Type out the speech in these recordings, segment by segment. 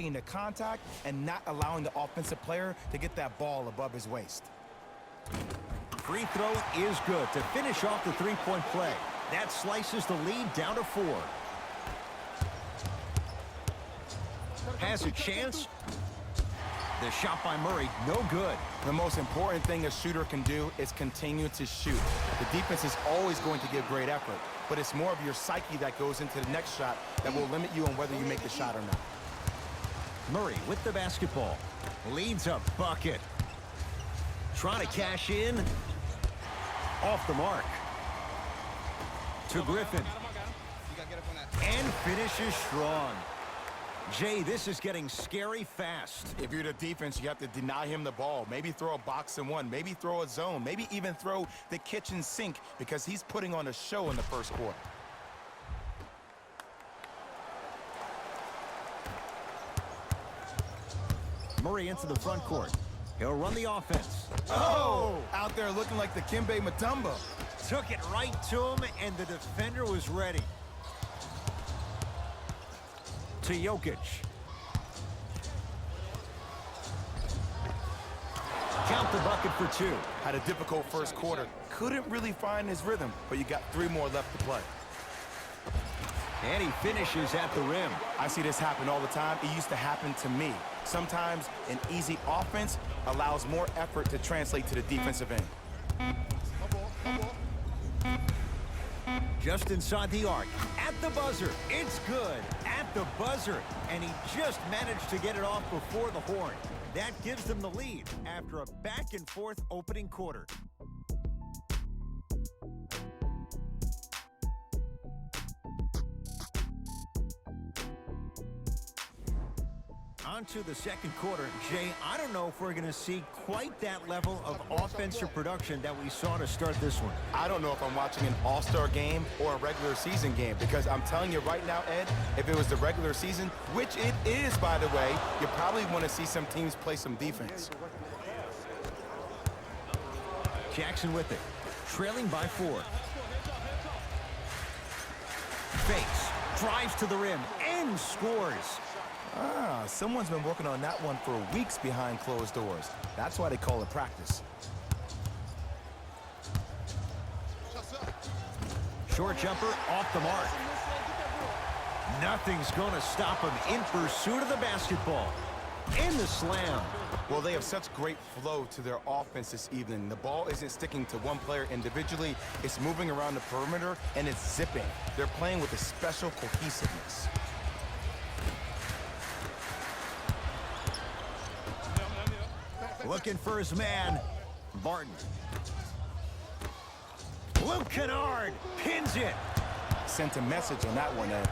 maintaining the contact and not allowing the offensive player to get that ball above his waist. Free throw is good to finish off the three-point play. That slices the lead down to 4. Has a chance. The shot by Murray, no good. The most important thing a shooter can do is continue to shoot. The defense is always going to give great effort, but it's more of your psyche that goes into the next shot that will limit you on whether you make the shot or not. Murray with the basketball. Leads a bucket. Trying to cash in. Off the mark. To Griffin. And finishes strong. Jay, this is getting scary fast. If you're the defense, you have to deny him the ball. Maybe throw a box and one. Maybe throw a zone. Maybe even throw the kitchen sink because he's putting on a show in the first quarter. Murray into the front court. He'll run the offense. Oh! Out there looking like the Kimbe Mutombo. Took it right to him, and the defender was ready. To Jokic. Count the bucket for 2. Had a difficult first quarter. Couldn't really find his rhythm, but you got 3 more left to play. And he finishes at the rim. I see this happen all the time. It used to happen to me. Sometimes an easy offense allows more effort to translate to the defensive end. Just inside the arc. At the buzzer. It's good. At the buzzer. And he just managed to get it off before the horn. That gives them the lead after a back-and-forth opening quarter. On to the second quarter. Jay, I don't know if we're going to see quite that level of offensive production that we saw to start this one. I don't know if I'm watching an all-star game or a regular season game because I'm telling you right now, Ed, if it was the regular season, which it is, by the way, you probably want to see some teams play some defense. Jackson with it. Trailing by 4. Fakes. Drives to the rim and scores. Ah, someone's been working on that one for weeks behind closed doors. That's why they call it practice. Short jumper off the mark. Nothing's going to stop him in pursuit of the basketball. And the slam. Well, they have such great flow to their offense this evening. The ball isn't sticking to one player individually. It's moving around the perimeter, and it's zipping. They're playing with a special cohesiveness. Looking for his man, Barton. Luke Kennard pins it. Sent a message on that one, Ed.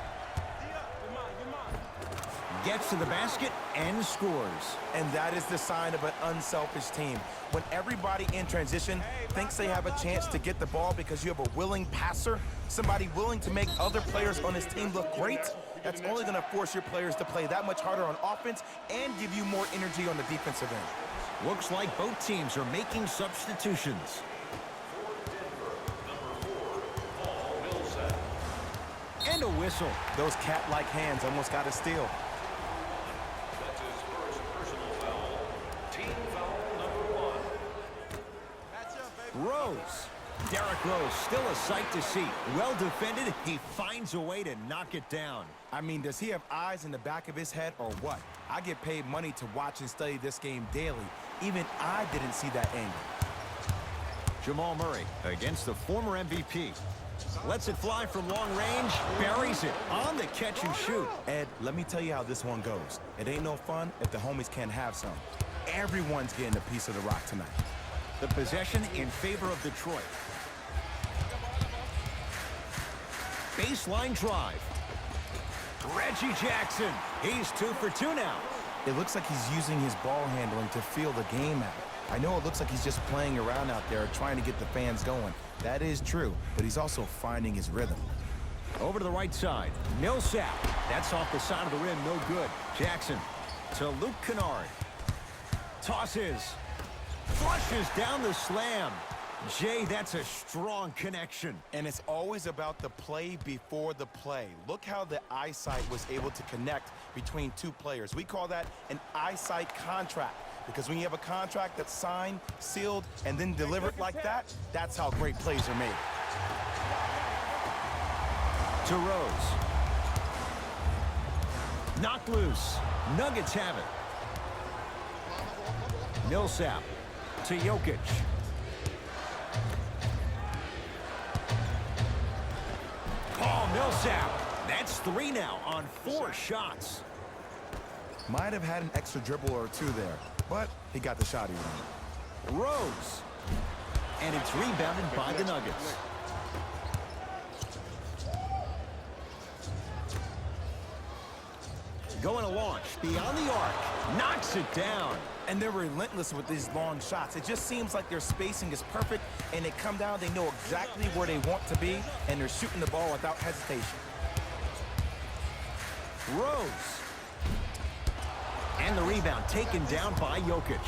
Gets to the basket and scores. And that is the sign of an unselfish team. When everybody in transition thinks they have a chance to get the ball because you have a willing passer, somebody willing to make other players on his team look great, that's only going to force your players to play that much harder on offense and give you more energy on the defensive end. Looks like both teams are making substitutions. And a whistle. Those cat-like hands almost got a steal. Rose. Derrick Rose, still a sight to see. Well defended, he finds a way to knock it down. I mean, does he have eyes in the back of his head or what? I get paid money to watch and study this game daily. Even I didn't see that angle. Jamal Murray against the former MVP. Lets it fly from long range, buries it on the catch and shoot. Ed, let me tell you how this one goes. It ain't no fun if the homies can't have some. Everyone's getting a piece of the rock tonight. The possession in favor of Detroit. Baseline drive. Reggie Jackson. He's 2 for 2 now. It looks like he's using his ball handling to feel the game out. I know it looks like he's just playing around out there trying to get the fans going. That is true, but he's also finding his rhythm. Over to the right side. Millsap. That's off the side of the rim. No good. Jackson to Luke Kennard. Tosses. Flushes down the slam. Jay, that's a strong connection. And it's always about the play before the play. Look how the eyesight was able to connect between two players. We call that an eyesight contract, because when you have a contract that's signed, sealed, and then delivered like that, that's how great plays are made. To Rose. Knocked loose. Nuggets have it. Millsap to Jokic. Paul Millsap. That's 3 now on 4 shots. Might have had an extra dribble or two there, but he got the shot he wanted. Rose. And it's rebounded by the Nuggets. Going to launch beyond the arc. Knocks it down. And they're relentless with these long shots. It just seems like their spacing is perfect, and they come down, they know exactly where they want to be, and they're shooting the ball without hesitation. Rose. And the rebound taken down by Jokic.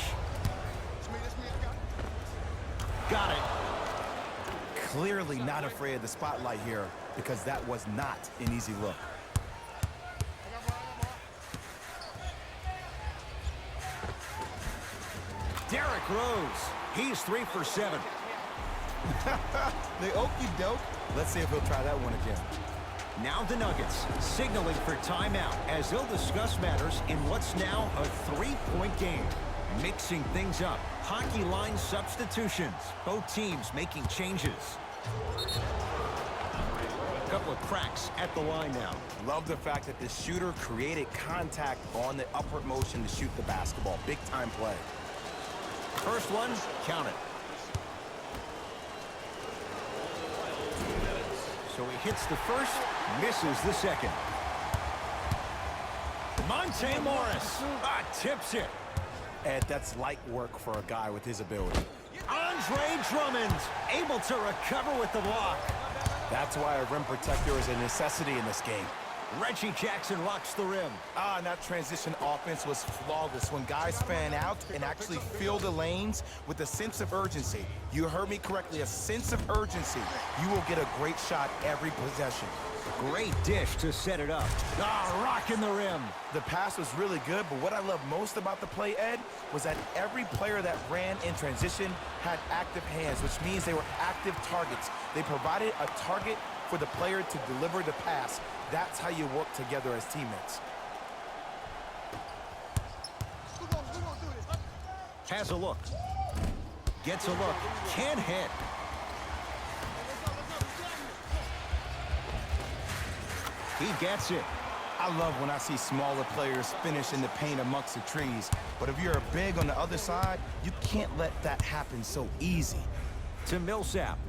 Got it. Clearly not afraid of the spotlight here, because that was not an easy look. Derrick Rose. He's 3 for 7. The okie doke. Let's see if he'll try that one again. Now the Nuggets signaling for timeout as they'll discuss matters in what's now a 3-point game. Mixing things up. Hockey line substitutions. Both teams making changes. A couple of cracks at the line now. Love the fact that the shooter created contact on the upward motion to shoot the basketball. Big time play. First one, count it. So he hits the first, misses the second. Monte Morris tips it. Ed, that's light work for a guy with his ability. Andre Drummond able to recover with the block. That's why a rim protector is a necessity in this game. Reggie Jackson locks the rim. And that transition offense was flawless. When guys fan out and actually fill the lanes with a sense of urgency, you heard me correctly, a sense of urgency, you will get a great shot every possession. Great dish to set it up. Rocking the rim. The pass was really good, but what I love most about the play, Ed, was that every player that ran in transition had active hands, which means they were active targets. They provided a target for the player to deliver the pass. That's how you work together as teammates. Has a look. Gets a look. Can't hit. He gets it. I love when I see smaller players finish in the paint amongst the trees. But if you're a big on the other side, you can't let that happen so easy. To Millsap.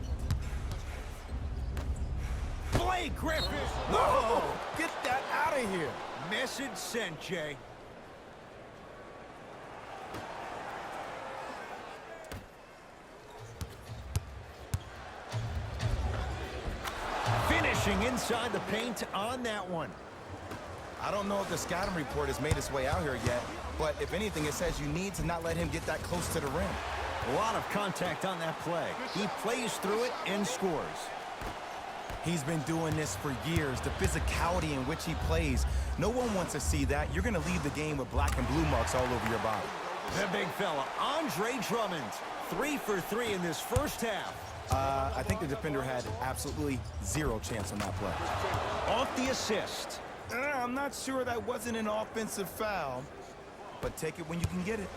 Blake Griffin. Whoa! Get that out of here. Message sent, Jay. Finishing inside the paint on that one. I don't know if the scouting report has made its way out here yet, but if anything, it says you need to not let him get that close to the rim. A lot of contact on that play. He plays through it and scores. He's been doing this for years, the physicality in which he plays. No one wants to see that. You're going to leave the game with black and blue marks all over your body. The big fella, Andre Drummond, 3 for 3 in this first half. I think the defender had absolutely zero chance on that play. Off the assist. I'm not sure that wasn't an offensive foul, but take it when you can get it.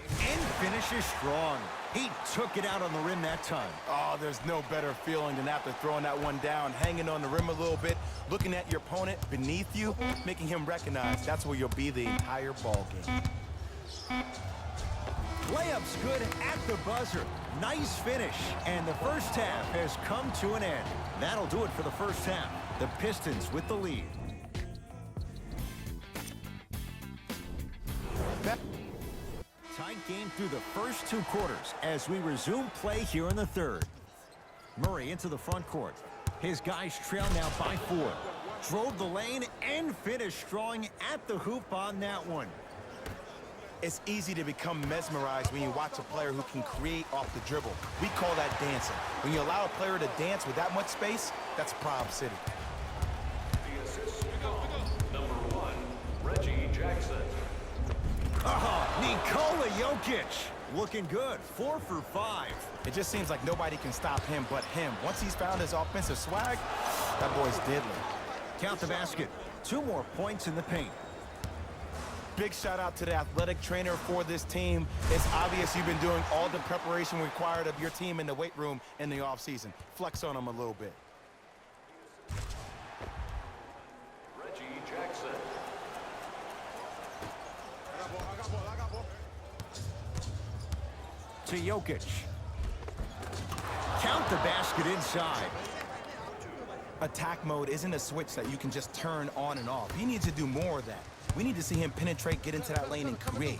And finishes strong. He took it out on the rim that time. Oh, there's no better feeling than after throwing that one down, hanging on the rim a little bit, looking at your opponent beneath you, making him recognize that's where you'll be the entire ball game. Layup's good at the buzzer. Nice finish. And the first half has come to an end. That'll do it for the first half. The Pistons with the lead. Tight game through the first 2 quarters as we resume play here in the third. Murray into the front court. His guys trail now by 4. Drove the lane and finished strong at the hoop on that one. It's easy to become mesmerized when you watch a player who can create off the dribble. We call that dancing. When you allow a player to dance with that much space, that's Prob City. The assist number 1, Reggie Jackson. Nikola Jokic looking good, 4 for 5. It just seems like nobody can stop him but him. Once he's found his offensive swag, that boy's deadly. Count the basket. 2 more points in the paint. Big shout out to the athletic trainer for this team. It's obvious you've been doing all the preparation required of your team in the weight room in the offseason. Flex on them a little bit. Reggie Jackson. To Jokic. Count the basket inside. Attack mode isn't a switch that you can just turn on and off. He needs to do more of that. We need to see him penetrate, get into that lane, and create.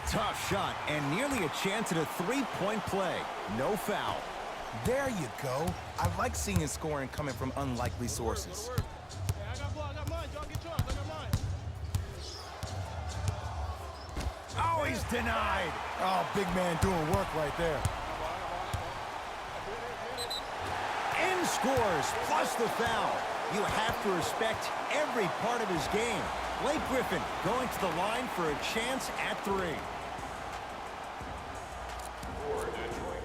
Tough shot and nearly a chance at a 3-point play. No foul. There you go. I like seeing scoring coming from unlikely sources. Oh, he's denied. Oh, big man doing work right there. And scores, plus the foul. You have to respect every part of his game. Blake Griffin going to the line for a chance at 3. For Detroit.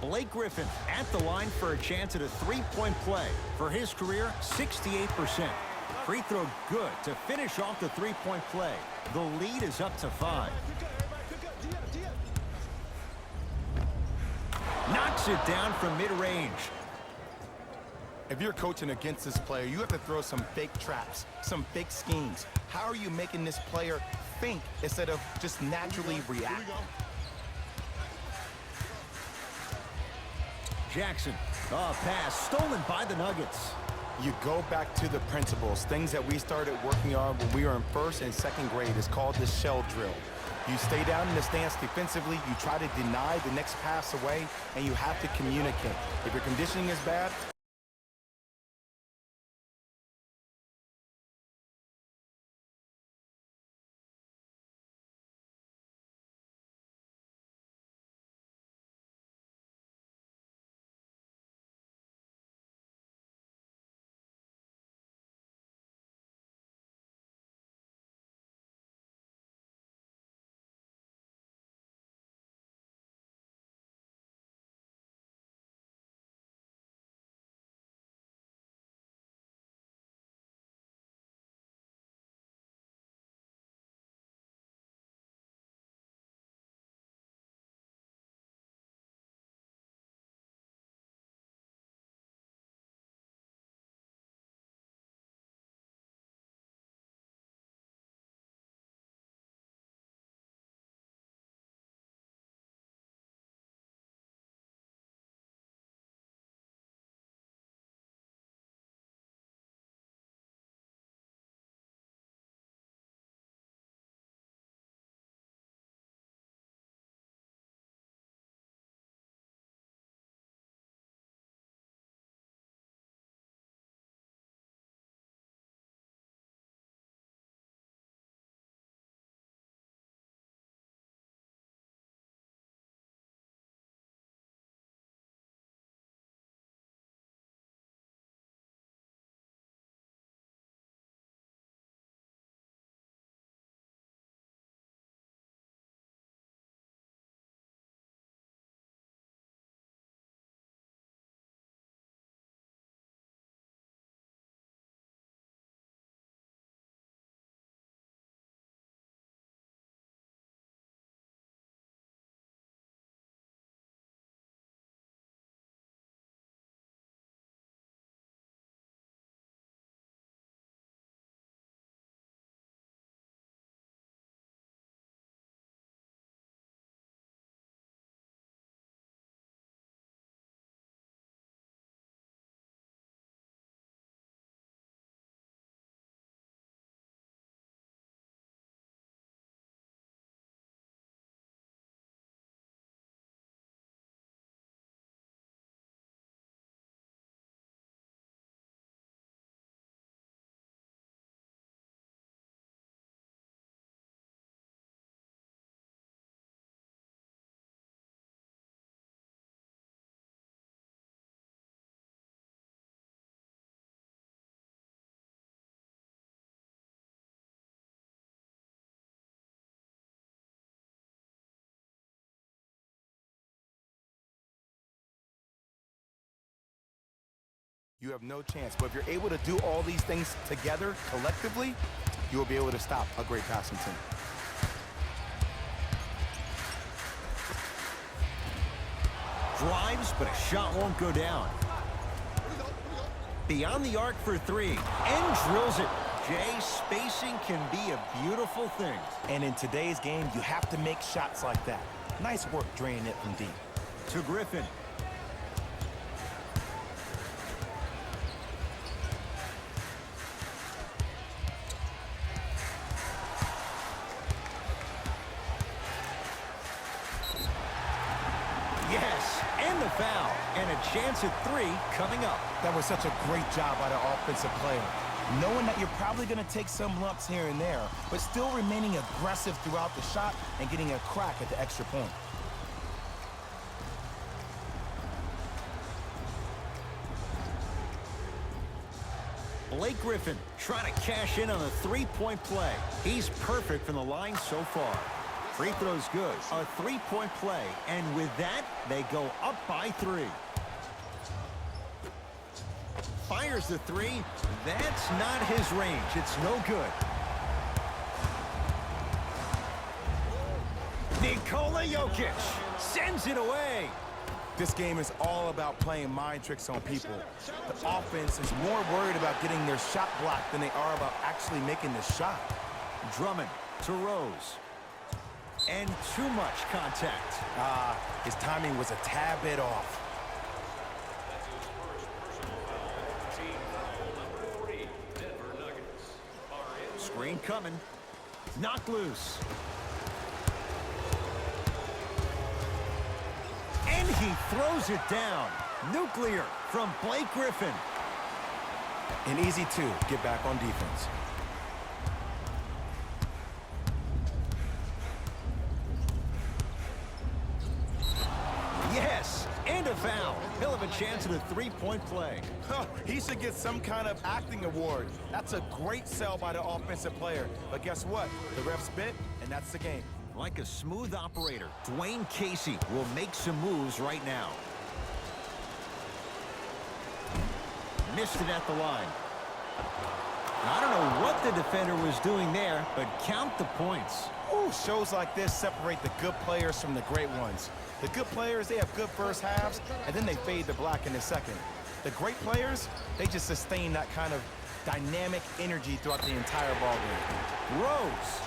Blake Griffin at the line for a chance at a 3-point play. For his career, 68%. Free throw good to finish off the 3-point play. The lead is up to 5. Knocks it down from mid-range. If you're coaching against this player, you have to throw some fake traps, some fake schemes. How are you making this player think instead of just naturally react? Jackson, a pass stolen by the Nuggets. You go back to the principles, things that we started working on when we were in 1st and 2nd grade. It's called the shell drill. You stay down in the stance defensively, you try to deny the next pass away, and you have to communicate. If your conditioning is bad, you have no chance. But if you're able to do all these things together, collectively, you will be able to stop a great passing team. Drives, but a shot won't go down. Beyond the arc for three, and drills it. Jay, spacing can be a beautiful thing. And in today's game, you have to make shots like that. Nice work draining it from deep. To Griffin. Yes, and the foul. And a chance at three coming up. That was such a great job by the offensive player. Knowing that you're probably going to take some lumps here and there, but still remaining aggressive throughout the shot and getting a crack at the extra point. Blake Griffin trying to cash in on a three-point play. He's perfect from the line so far. Free throw's good. A three-point play. And with that, they go up by three. Fires the three. That's not his range. It's no good. Nikola Jokic sends it away. This game is all about playing mind tricks on people. The offense is more worried about getting their shot blocked than they are about actually making the shot. Drummond to Rose. And too much contact. His timing was a tad bit off. That's his first personal foul. Team foul number 3, Denver Nuggets. Are in. Screen coming. Knocked loose. And he throws it down. Nuclear from Blake Griffin. And easy to get back on defense. Yes, and a foul. He'll have a chance at a three-point play. He should get some kind of acting award. That's a great sell by the offensive player. But guess what? The refs bit, and that's the game. Like a smooth operator, Dwayne Casey will make some moves right now. Missed it at the line. I don't know what the defender was doing there, but count the points. Ooh, shows like this separate the good players from the great ones. The good players, they have good first halves, and then they fade to black in the second. The great players, they just sustain that kind of dynamic energy throughout the entire ballgame. Rose.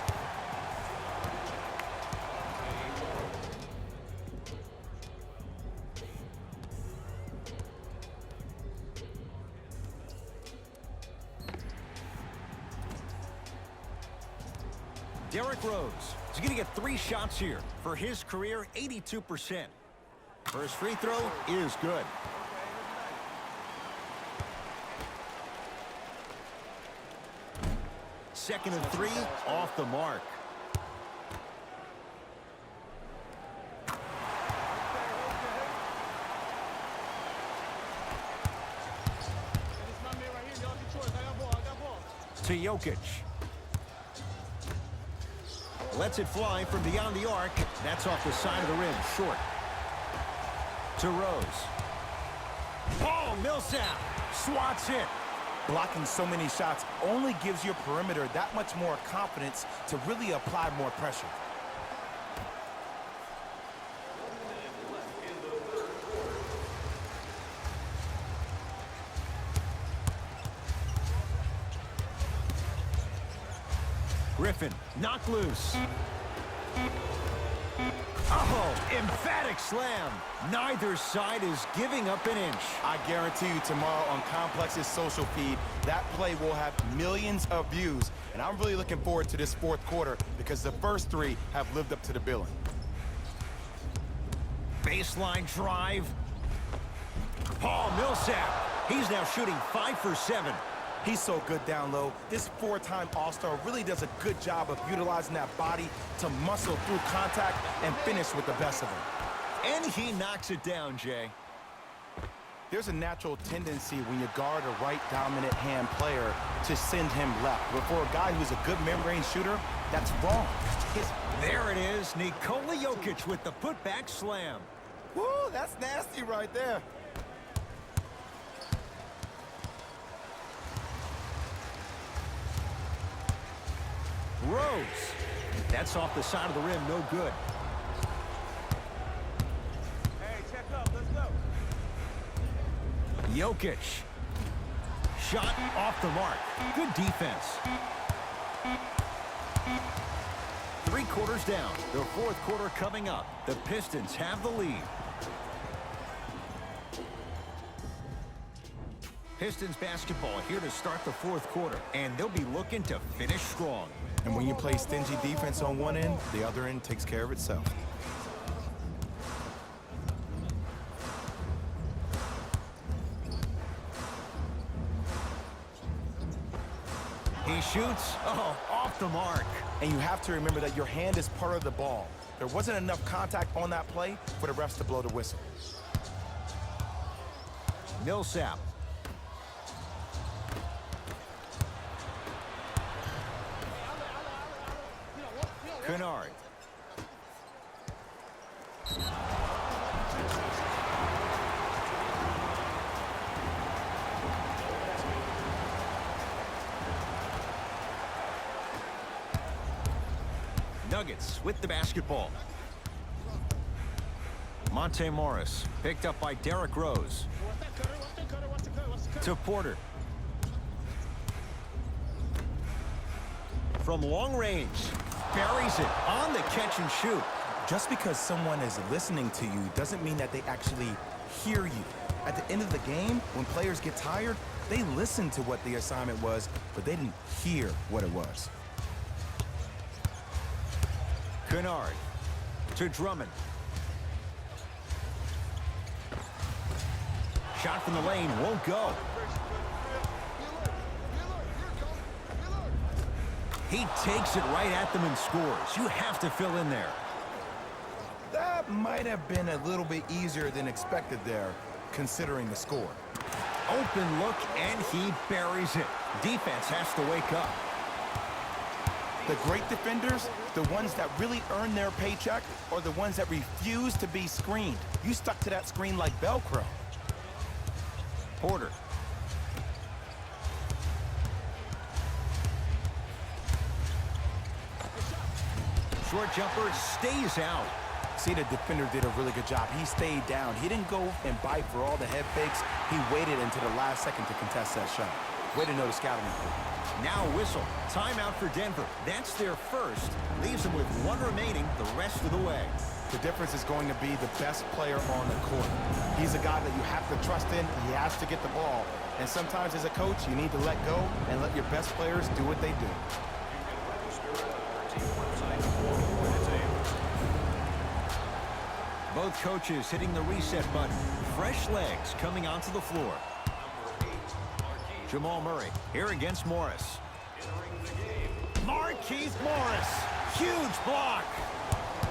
Derrick Rose is going to get 3 shots here. For his career, 82%. First free throw is good. Second and 3, off the mark. To Jokic. Lets it fly from beyond the arc. That's off the side of the rim, short. To Rose. Paul Millsap swats it. Blocking so many shots only gives your perimeter that much more confidence to really apply more pressure. Griffin, knocked loose. Oh, emphatic slam. Neither side is giving up an inch. I guarantee you tomorrow on Complex's social feed, that play will have millions of views. And I'm really looking forward to this fourth quarter because the first 3 have lived up to the billing. Baseline drive. Paul Millsap. He's now shooting 5 for 7. He's so good down low. This 4-time All-Star really does a good job of utilizing that body to muscle through contact and finish with the best of them. And he knocks it down, Jay. There's a natural tendency when you guard a right dominant hand player to send him left. But for a guy who's a good mid-range shooter, that's wrong. There it is. Nikola Jokic with the putback slam. Woo, that's nasty right there. Rose. That's off the side of the rim, no good. Hey, check up. Let's go. Jokic. Shot off the mark. Good defense. 3 quarters down. The fourth quarter coming up. The Pistons have the lead. Pistons basketball here to start the fourth quarter, and they'll be looking to finish strong. And when you play stingy defense on one end, the other end takes care of itself. He shoots. Oh, off the mark. And you have to remember that your hand is part of the ball. There wasn't enough contact on that play for the refs to blow the whistle. Millsap. Kennard. Nuggets with the basketball. Monte Morris picked up by Derrick Rose. To Porter. From long range. Buries it on the catch and shoot. Just because someone is listening to you doesn't mean that they actually hear you. At the end of the game, when players get tired, they listen to what the assignment was, but they didn't hear what it was. Kennard to Drummond. Shot from the lane won't go. He takes it right at them and scores. You have to fill in there. That might have been a little bit easier than expected there, considering the score. Open look, and he buries it. Defense has to wake up. The great defenders, the ones that really earn their paycheck, are the ones that refuse to be screened. You stuck to that screen like Velcro. Porter. Short jumper stays out. See, the defender did a really good job. He stayed down. He didn't go and bite for all the head fakes. He waited until the last second to contest that shot. Way to know the scouting report. Now whistle. Timeout for Denver. That's their first. Leaves them with 1 remaining the rest of the way. The difference is going to be the best player on the court. He's a guy that you have to trust in. He has to get the ball. And sometimes as a coach, you need to let go and let your best players do what they do. Both coaches hitting the reset button. Fresh legs coming onto the floor. Jamal Murray here against Morris. Markieff Morris. Huge block.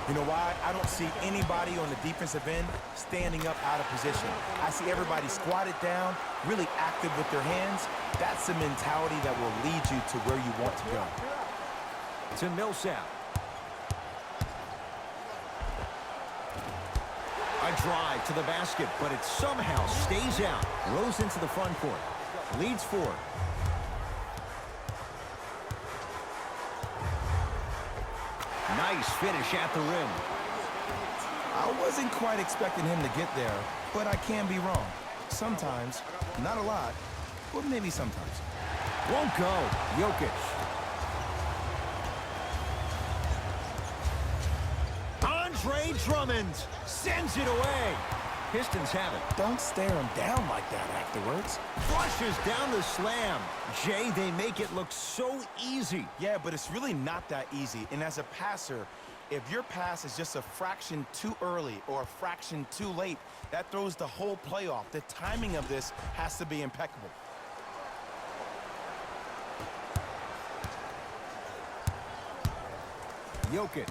You know why? I don't see anybody on the defensive end standing up out of position. I see everybody squatted down, really active with their hands. That's the mentality that will lead you to where you want to go. To Millsap. A drive to the basket, but it somehow stays out. Rose into the front court. Leads 4. Nice finish at the rim. I wasn't quite expecting him to get there, but I can be wrong. Sometimes, not a lot, but maybe sometimes. Won't go. Jokic. Andre Drummond sends it away. Pistons have it. Don't stare him down like that afterwards. Flushes down the slam. Jay, they make it look so easy. Yeah, but it's really not that easy. And as a passer, if your pass is just a fraction too early or a fraction too late, that throws the whole play off. The timing of this has to be impeccable. Jokic.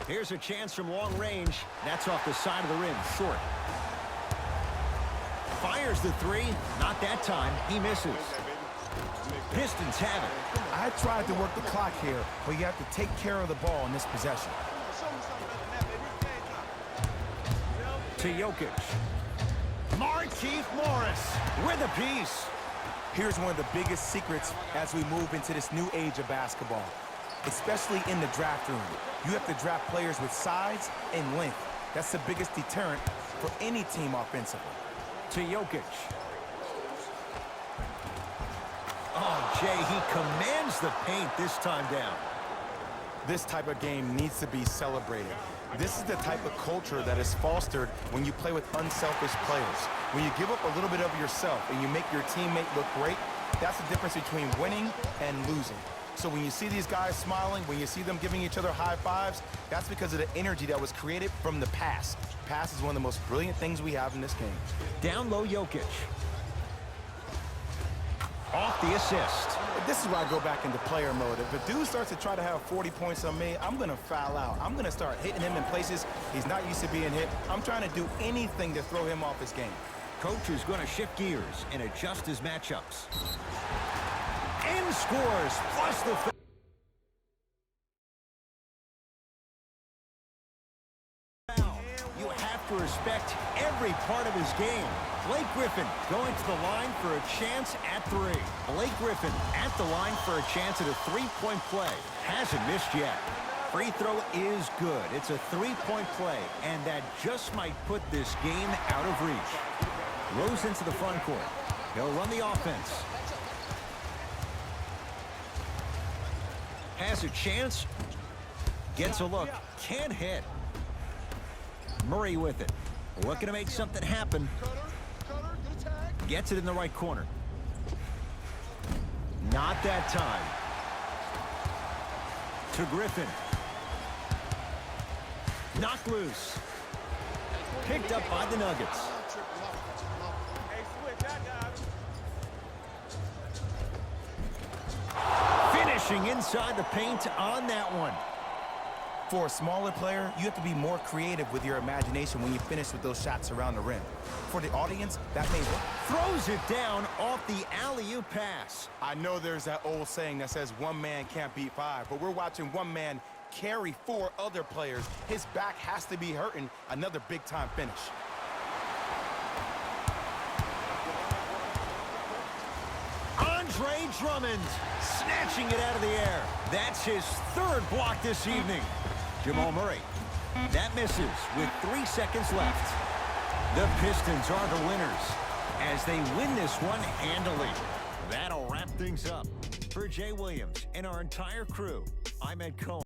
Here's a chance from long range. That's off the side of the rim, short. Fires the 3. Not that time. He misses. Pistons have it. I tried to work the clock here, but you have to take care of the ball in this possession. To Jokic. Markieff Morris with a piece. Here's one of the biggest secrets as we move into this new age of basketball, especially in the draft room. You have to draft players with size and length. That's the biggest deterrent for any team offensively. To Jokic. Oh, Jay, he commands the paint this time down. This type of game needs to be celebrated. This is the type of culture that is fostered when you play with unselfish players. When you give up a little bit of yourself and you make your teammate look great, that's the difference between winning and losing. So when you see these guys smiling, when you see them giving each other high fives, that's because of the energy that was created from the pass. Pass is one of the most brilliant things we have in this game. Down low, Jokic. Off the assist. This is where I go back into player mode. If a dude starts to try to have 40 points on me, I'm going to foul out. I'm going to start hitting him in places he's not used to being hit. I'm trying to do anything to throw him off his game. Coach is going to shift gears and adjust his matchups. And scores, plus the... foul. You have to respect every part of his game. Blake Griffin going to the line for a chance at three. Blake Griffin at the line for a chance at a three-point play. Hasn't missed yet. Free throw is good. It's a three-point play, and that just might put this game out of reach. Rose into the front court. He'll run the offense. Has a chance. Gets a look. Can't hit. Murray with it. Looking to make something happen. Gets it in the right corner. Not that time. To Griffin. Knocked loose. Picked up by the Nuggets. Hey, switch, I got him. Finishing inside the paint on that one. For a smaller player, you have to be more creative with your imagination when you finish with those shots around the rim. For the audience, that may work. Throws it down off the alley-oop pass. I know there's that old saying that says one man can't beat five, but we're watching one man carry four other players. His back has to be hurting. Another big-time finish. Andre Drummond snatching it out of the air. That's his third block this evening. Jamal Murray. That misses with 3 seconds left. The Pistons are the winners as they win this one handily. That'll wrap things up. For Jay Williams and our entire crew, I'm Ed Cohen.